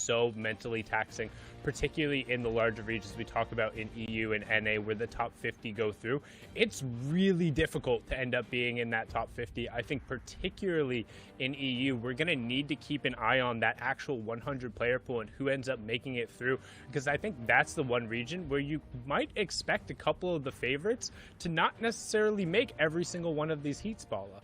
so mentally taxing, particularly in the larger regions we talk about in EU and NA, where the top 50 go through. It's really difficult to end up being in that top 50. I think particularly in EU, we're going to need to keep an eye on that actual 100 player pool and who ends up making it through, because I think that's the one region where you might expect a couple of the favorites to not necessarily make every single one of these heats, Bala.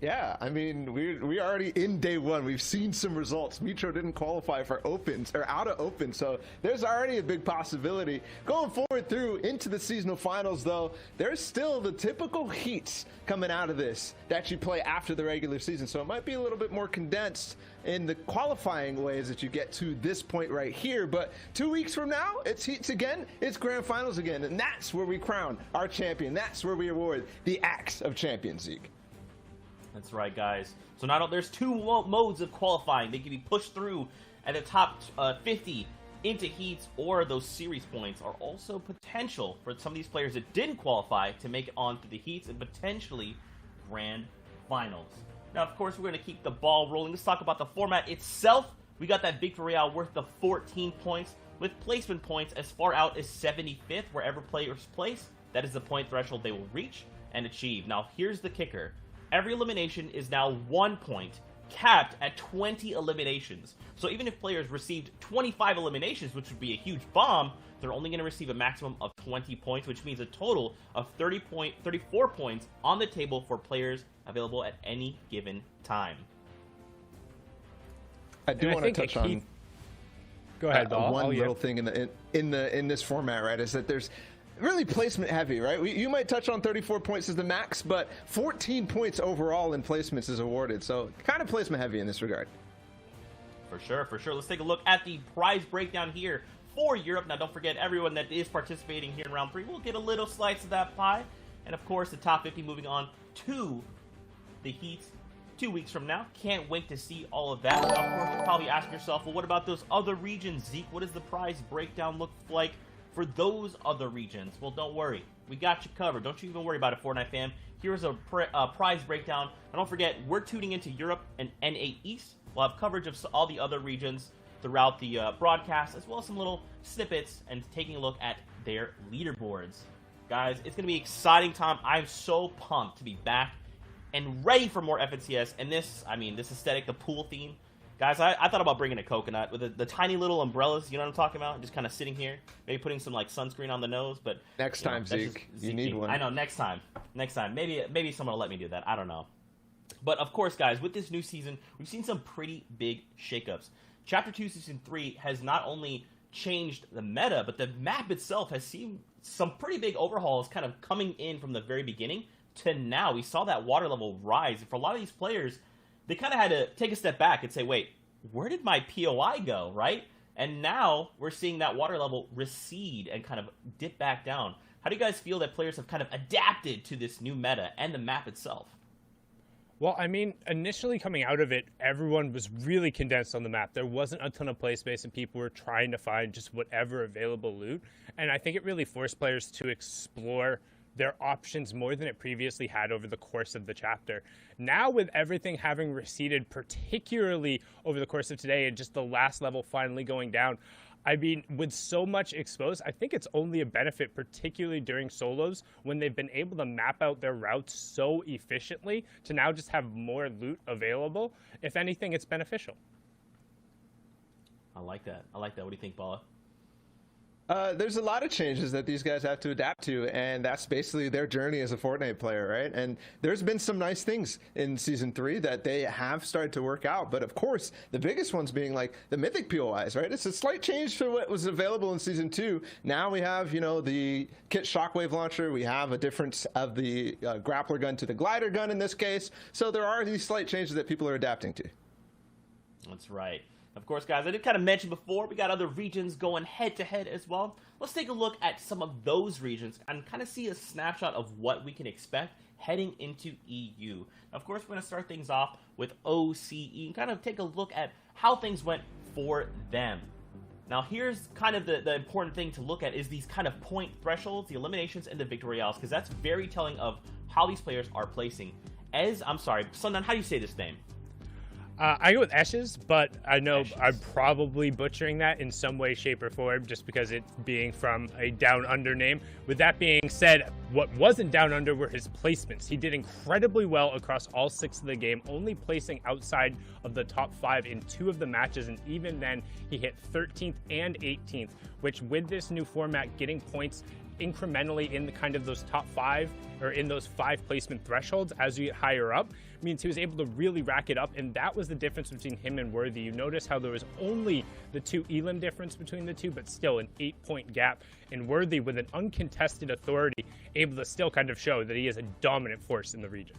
Yeah, I mean, we already in day one. We've seen some results. Mitro didn't qualify for opens or out of open, so there's already a big possibility. Going forward through into the seasonal finals, though, there's still the typical heats coming out of this that you play after the regular season, so it might be a little bit more condensed in the qualifying ways that you get to this point right here. But 2 weeks from now, it's heats again, it's grand finals again, and that's where we crown our champion. That's where we award the Axe of Champions, Zeke. That's right, guys. So there's two modes of qualifying. They can be pushed through at the top 50 into heats, or those series points are also potential for some of these players that didn't qualify to make it on to the heats and potentially grand finals. Now, of course, we're going to keep the ball rolling. Let's talk about the format itself. We got that victory royale worth the 14 points with placement points as far out as 75th, wherever players place. That is the point threshold they will reach and achieve. Now, here's the kicker. Every elimination is now 1 point, capped at 20 eliminations. So even if players received 25 eliminations, which would be a huge bomb, they're only going to receive a maximum of 20 points, which means a total of 34 points on the table for players available at any given time. I do want to touch on go ahead, one little thing in this format, right? Is that there's really placement heavy, right? You might touch on 34 points as the max, but 14 points overall in placements is awarded. So kind of placement heavy in this regard. For sure, for sure. Let's take a look at the prize breakdown here for Europe. Now, don't forget, everyone that is participating here in round 3 will get a little slice of that pie. And of course, the top 50 moving on to the heats 2 weeks from now. Can't wait to see all of that. Now, of course, you'll probably ask yourself, well, what about those other regions, Zeke? What does the prize breakdown look like for those other regions? Well, don't worry. We got you covered. Don't you even worry about it, Fortnite fam. Here's a prize breakdown. And don't forget, we're tuning into Europe and NA East. We'll have coverage of all the other regions throughout the broadcast, as well as some little snippets and taking a look at their leaderboards. Guys, it's going to be an exciting time. I'm so pumped to be back and ready for more FNCS. And this aesthetic, the pool theme. Guys, I thought about bringing a coconut with the tiny little umbrellas, you know what I'm talking about? Just kind of sitting here, maybe putting some like sunscreen on the nose, but next time, Zeke, you need one. I know, next time. Maybe someone will let me do that. I don't know. But of course, guys, with this new season, we've seen some pretty big shakeups. Chapter 2, Season 3 has not only changed the meta, but the map itself has seen some pretty big overhauls kind of coming in from the very beginning to now. We saw that water level rise. And for a lot of these players, they kind of had to take a step back and say, wait, where did my POI go, right? And now we're seeing that water level recede and kind of dip back down. How do you guys feel that players have kind of adapted to this new meta and the map itself? Well, I mean, initially coming out of it, everyone was really condensed on the map. There wasn't a ton of play space, and people were trying to find just whatever available loot. And I think it really forced players to explore their options more than it previously had over the course of the chapter. Now, with everything having receded, particularly over the course of today, and just the last level finally going down, I mean, with so much exposed, I think it's only a benefit, particularly during solos, when they've been able to map out their routes so efficiently to now just have more loot available. If anything, it's beneficial. I like that. What do you think, Bala? There's a lot of changes that these guys have to adapt to, and that's basically their journey as a Fortnite player, right? And there's been some nice things in Season 3 that they have started to work out, but of course, the biggest ones being like the Mythic POIs, right? It's a slight change to what was available in Season 2. Now we have, the Kit Shockwave Launcher, we have a difference of the grappler gun to the glider gun in this case, so there are these slight changes that people are adapting to. That's right. Of course, guys, I did kind of mention before, we got other regions going head-to-head as well. Let's take a look at some of those regions and kind of see a snapshot of what we can expect heading into EU. Of course, we're going to start things off with OCE and kind of take a look at how things went for them. Now, here's kind of the important thing to look at is these kind of point thresholds, the eliminations, and the victory royales, because that's very telling of how these players are placing. Sundan, how do you say this name? I go with Esches, but I know Esches. I'm probably butchering that in some way, shape, or form, just because it being from a down under name. With that being said, what wasn't down under were his placements. He did incredibly well across all 6 of the game, only placing outside of the top 5 in 2 of the matches, and even then he hit 13th and 18th, which with this new format, getting points incrementally in the kind of those top 5 or in those 5 placement thresholds as you get higher up means he was able to really rack it up, and that was the difference between him and Worthy. You notice how there was only the 2 elim difference between the two, but still an 8-point gap, and Worthy with an uncontested authority able to still kind of show that he is a dominant force in the region.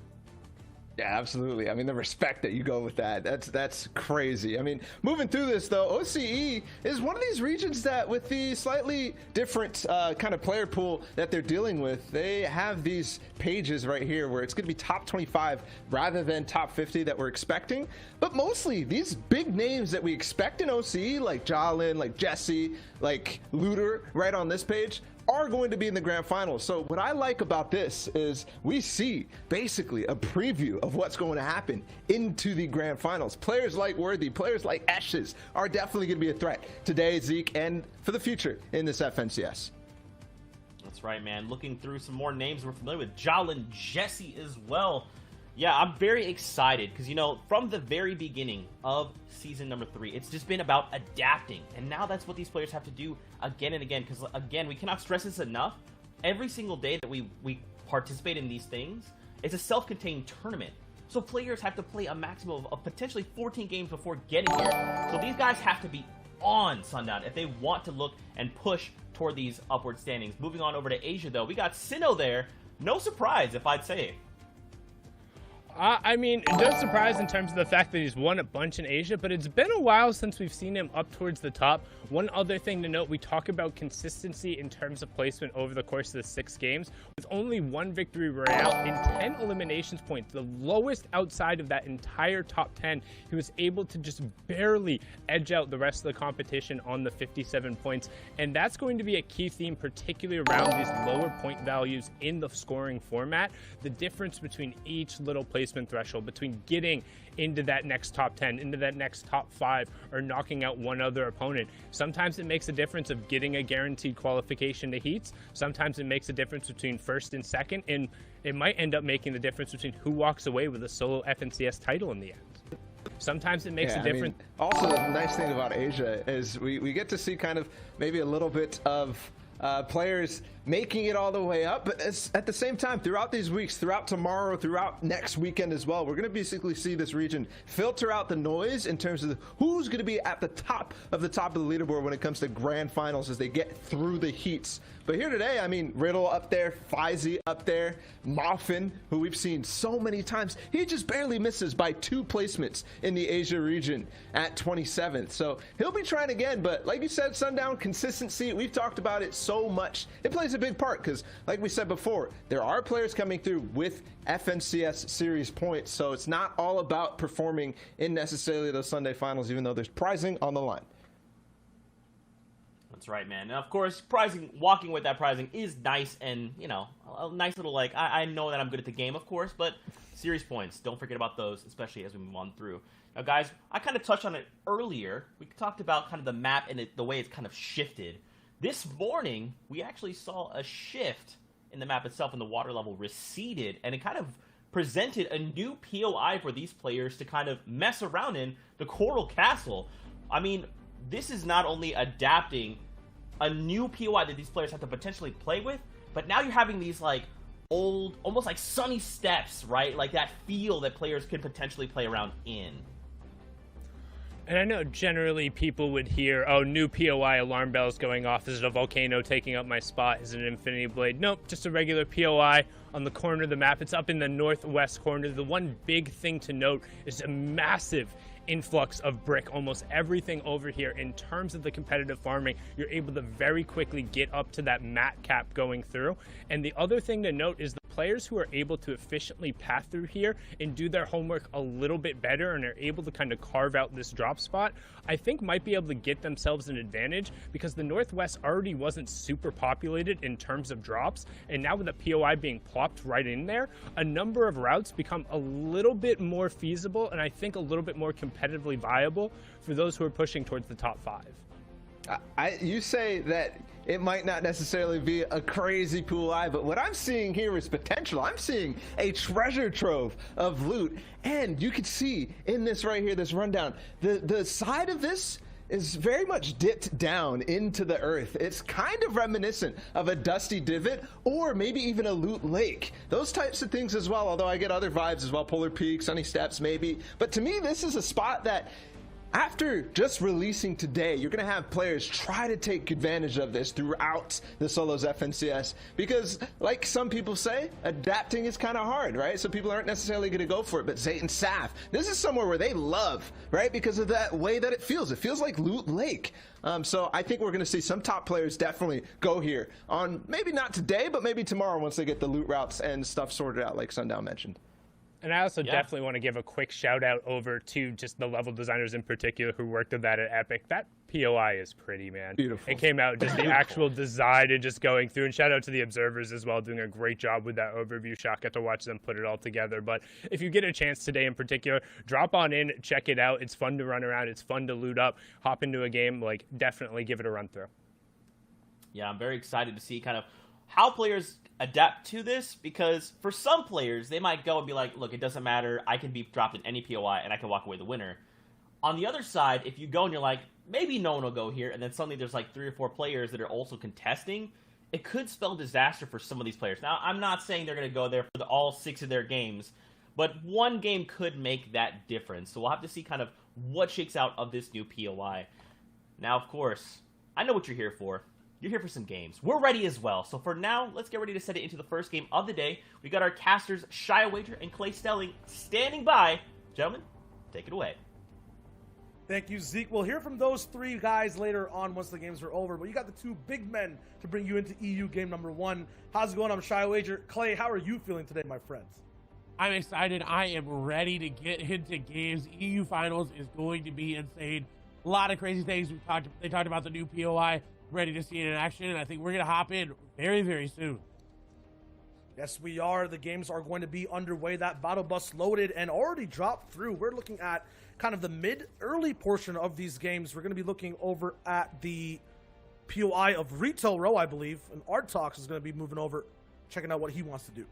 Yeah, absolutely. I mean, the respect that you go with that's crazy. I mean, moving through this, though, OCE is one of these regions that with the slightly different kind of player pool that they're dealing with, they have these pages right here where it's going to be top 25 rather than top 50 that we're expecting. But mostly these big names that we expect in OCE, like Jalen, like Jesse, like Looter, right on this page, are going to be in the grand finals. So what I like about this is we see basically a preview of what's going to happen into the grand finals. Players like Worthy, players like Esches are definitely going to be a threat today, Zeke, and for the future in this FNCS. That's right, man. Looking through some more names we're familiar with, Jalen, Jesse as well. Yeah, I'm very excited because, you know, from the very beginning of season number 3, it's just been about adapting. And now that's what these players have to do again and again. Because, again, we cannot stress this enough. Every single day that we participate in these things, it's a self-contained tournament. So players have to play a maximum of potentially 14 games before getting here. So these guys have to be on Sundown if they want to look and push toward these upward standings. Moving on over to Asia, though, we got Sinnoh there. No surprise, if I'd say it. I mean, it does surprise in terms of the fact that he's won a bunch in Asia, but it's been a while since we've seen him up towards the top. One other thing to note, we talk about consistency in terms of placement over the course of the 6 games. With only 1 victory royale in 10 eliminations points, the lowest outside of that entire top 10, he was able to just barely edge out the rest of the competition on the 57 points. And that's going to be a key theme, particularly around these lower point values in the scoring format. The difference between each little placement threshold, between getting into that next top 10, into that next top 5, or knocking out one other opponent. Sometimes it makes a difference of getting a guaranteed qualification to heats. Sometimes it makes a difference between first and second, and it might end up making the difference between who walks away with a solo FNCS title in the end. Sometimes it makes a difference. I mean, also, the nice thing about Asia is we get to see kind of maybe a little bit of players making it all the way up, but at the same time, throughout these weeks, throughout tomorrow, throughout next weekend as well, we're going to basically see this region filter out the noise in terms of who's going to be at the top of the leaderboard when it comes to grand finals as they get through the heats. But here today, I mean, Riddle up there, Faizy up there, Moffin, who we've seen so many times, he just barely misses by 2 placements in the Asia region at 27th. So he'll be trying again, but like you said, Sundown, consistency, we've talked about it so much. It plays a big part because, like we said before, there are players coming through with FNCS series points, so it's not all about performing in necessarily those Sunday finals, even though there's prizing on the line. That's right, man. And of course, prizing, walking with that prizing is nice, and, you know, a nice little, like, I know that I'm good at the game, of course, but series points, don't forget about those, especially as we move on through. Now, guys, I kind of touched on it earlier. We talked about kind of the map and the way it's kind of shifted. This morning, we actually saw a shift in the map itself, and the water level receded, and it kind of presented a new POI for these players to kind of mess around in, the Coral Castle. I mean, this is not only adapting a new POI that these players have to potentially play with, but now you're having these, like, old, almost like sunny steps, right? Like that feel that players can potentially play around in. And I know generally people would hear, oh, new POI, alarm bells going off. Is it a volcano taking up my spot? Is it an Infinity Blade? Nope, just a regular POI on the corner of the map. It's up in the northwest corner. The one big thing to note is a massive influx of brick. Almost everything over here in terms of the competitive farming, you're able to very quickly get up to that mat cap going through. And the other thing to note is players who are able to efficiently path through here and do their homework a little bit better and are able to kind of carve out this drop spot, I think might be able to get themselves an advantage, because the Northwest already wasn't super populated in terms of drops, and now with the POI being plopped right in there, a number of routes become a little bit more feasible and I think a little bit more competitively viable for those who are pushing towards the top 5. You say that it might not necessarily be a crazy pool eye, but what I'm seeing here is potential. I'm seeing a treasure trove of loot, and you can see in this right here, this rundown, the side of this is very much dipped down into the earth. It's kind of reminiscent of a dusty divot or maybe even a loot lake. Those types of things as well, although I get other vibes as well, Polar Peak, Sunny Steps maybe. But to me, this is a spot that after just releasing today, you're going to have players try to take advantage of this throughout the Solos FNCS, because like some people say, adapting is kind of hard, right? So people aren't necessarily going to go for it. But Zayt and Saf, this is somewhere where they love, right? Because of that way that it feels. It feels like Loot Lake. So I think we're going to see some top players definitely go here on, maybe not today, but maybe tomorrow once they get the loot routes and stuff sorted out, like Sundown mentioned. And I also definitely want to give a quick shout out over to just the level designers in particular who worked on that at Epic. That POI is pretty, man. Beautiful. It came out just the actual design and just going through. And shout out to the observers as well, doing a great job with that overview shot. Got to watch them put it all together. But if you get a chance today in particular, drop on in, check it out. It's fun to run around. It's fun to loot up, hop into a game. Like, definitely give it a run through. Yeah, I'm very excited to see kind of how players adapt to this, because for some players, they might go and be like, look, it doesn't matter. I can be dropped in any POI and I can walk away the winner. On the other side, if you go and you're like, maybe no one will go here, and then suddenly there's like 3 or 4 players that are also contesting, it could spell disaster for some of these players. Now, I'm not saying they're going to go there for all 6 of their games, but one game could make that difference. So we'll have to see kind of what shakes out of this new POI. Now, of course, I know what you're here for. You're here for some games. We're ready as well. So for now, let's get ready to set it into the first game of the day. We got our casters, Shia and Clay Stelling, standing by. Gentlemen, take it away. Thank you, Zeke. We'll hear from those 3 guys later on once the games are over. But you got the 2 big men to bring you into EU game number 1. How's it going? I'm Shia. Clay, how are you feeling today, my friends? I'm excited. I am ready to get into games. EU Finals is going to be insane. A lot of crazy things. They talked about the new POI. Ready to see it in action, and I think we're going to hop in very, very soon. Yes, we are. The games are going to be underway. That battle bus loaded and already dropped through. We're looking at kind of the mid-early portion of these games. We're going to be looking over at the POI of Retail Row, I believe, and Artox is going to be moving over, checking out what he wants to do.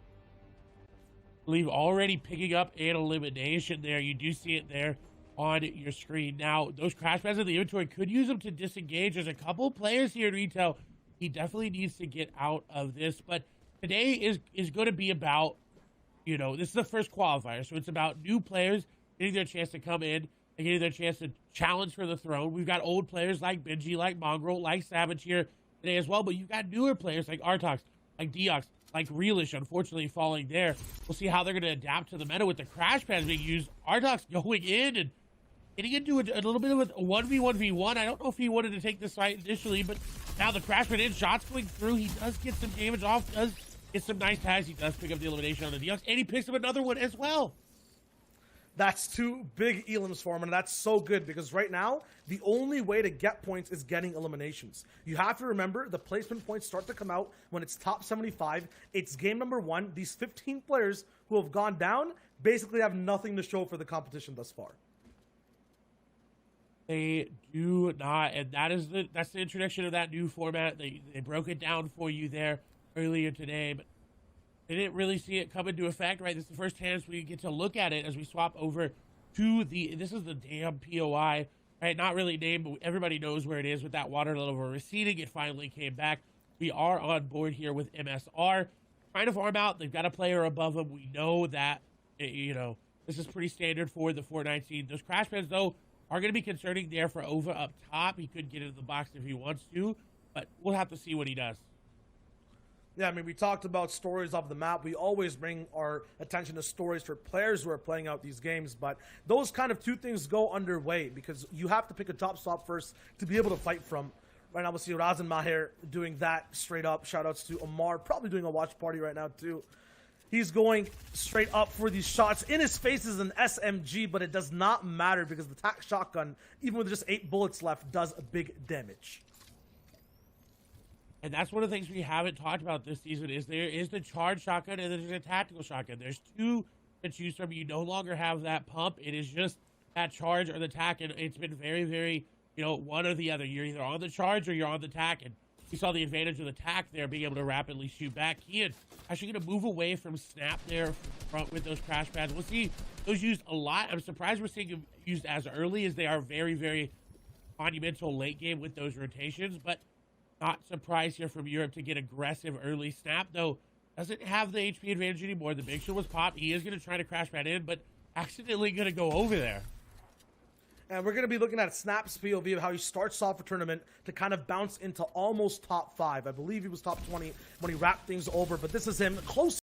I believe already picking up an elimination there. You do see it there on your screen. Now, those crash pads in the inventory could use them to disengage. There's a couple players here in retail. He definitely needs to get out of this. But today is going to be about, this is the first qualifier. So it's about new players getting their chance to come in and getting their chance to challenge for the throne. We've got old players like Benji, like Mongrel, like Savage here today as well. But you've got newer players like Artox, like Deox, like Reelish, unfortunately falling there. We'll see how they're going to adapt to the meta with the crash pads being used. Artox going in and getting into a little bit of a 1v1v1. I don't know if he wanted to take this fight initially, but now the crash pad in, shots going through. He does get some damage off, does get some nice tags. He does pick up the elimination on the Deox, and he picks up another one as well. That's 2 big elims for him, and that's so good because right now, the only way to get points is getting eliminations. You have to remember the placement points start to come out when it's top 75. It's game number 1. These 15 players who have gone down basically have nothing to show for the competition thus far. They do not, and that's the introduction of that new format. They broke it down for you there earlier today, but they didn't really see it come into effect, right? This is the first chance we get to look at it as we swap over to this is the damn POI, right? Not really named, but everybody knows where it is with that water level receding. It finally came back. We are on board here with MSR. Trying to farm out. They've got a player above them. We know that, this is pretty standard for the 419. Those crash pads, though, are going to be concerning there for Ova up top. He could get into the box if he wants to, but we'll have to see what he does. Yeah, I mean, we talked about stories of the map. We always bring our attention to stories for players who are playing out these games, but those kind of 2 things go underway because you have to pick a top stop first to be able to fight from. Right now, we'll see Razan Maher doing that straight up. Shout outs to Omar, probably doing a watch party right now, too. He's going straight up for these shots. In his face is an SMG, but it does not matter because the tac shotgun, even with just 8 bullets left, does a big damage. And that's one of the things we haven't talked about this season is there is the charge shotgun and there's a tactical shotgun. There's two to choose from. You no longer have that pump. It is just that charge or the tac, and it's been very, very, one or the other. You're either on the charge or you're on the tac, and we saw the advantage of the tac there, being able to rapidly shoot back. Kian actually going to move away from snap there with those crash pads. We'll see those used a lot. I'm surprised we're seeing them used as early as they are very, very monumental late game with those rotations, but not surprised here from Europe to get aggressive early. Snap, though, doesn't have the HP advantage anymore. The big shield was popped. He is going to try to crash pad in, but accidentally going to go over there. And we're going to be looking at Snap's POV of how he starts off a tournament to kind of bounce into almost top 5. I believe he was top 20 when he wrapped things over, but this is him close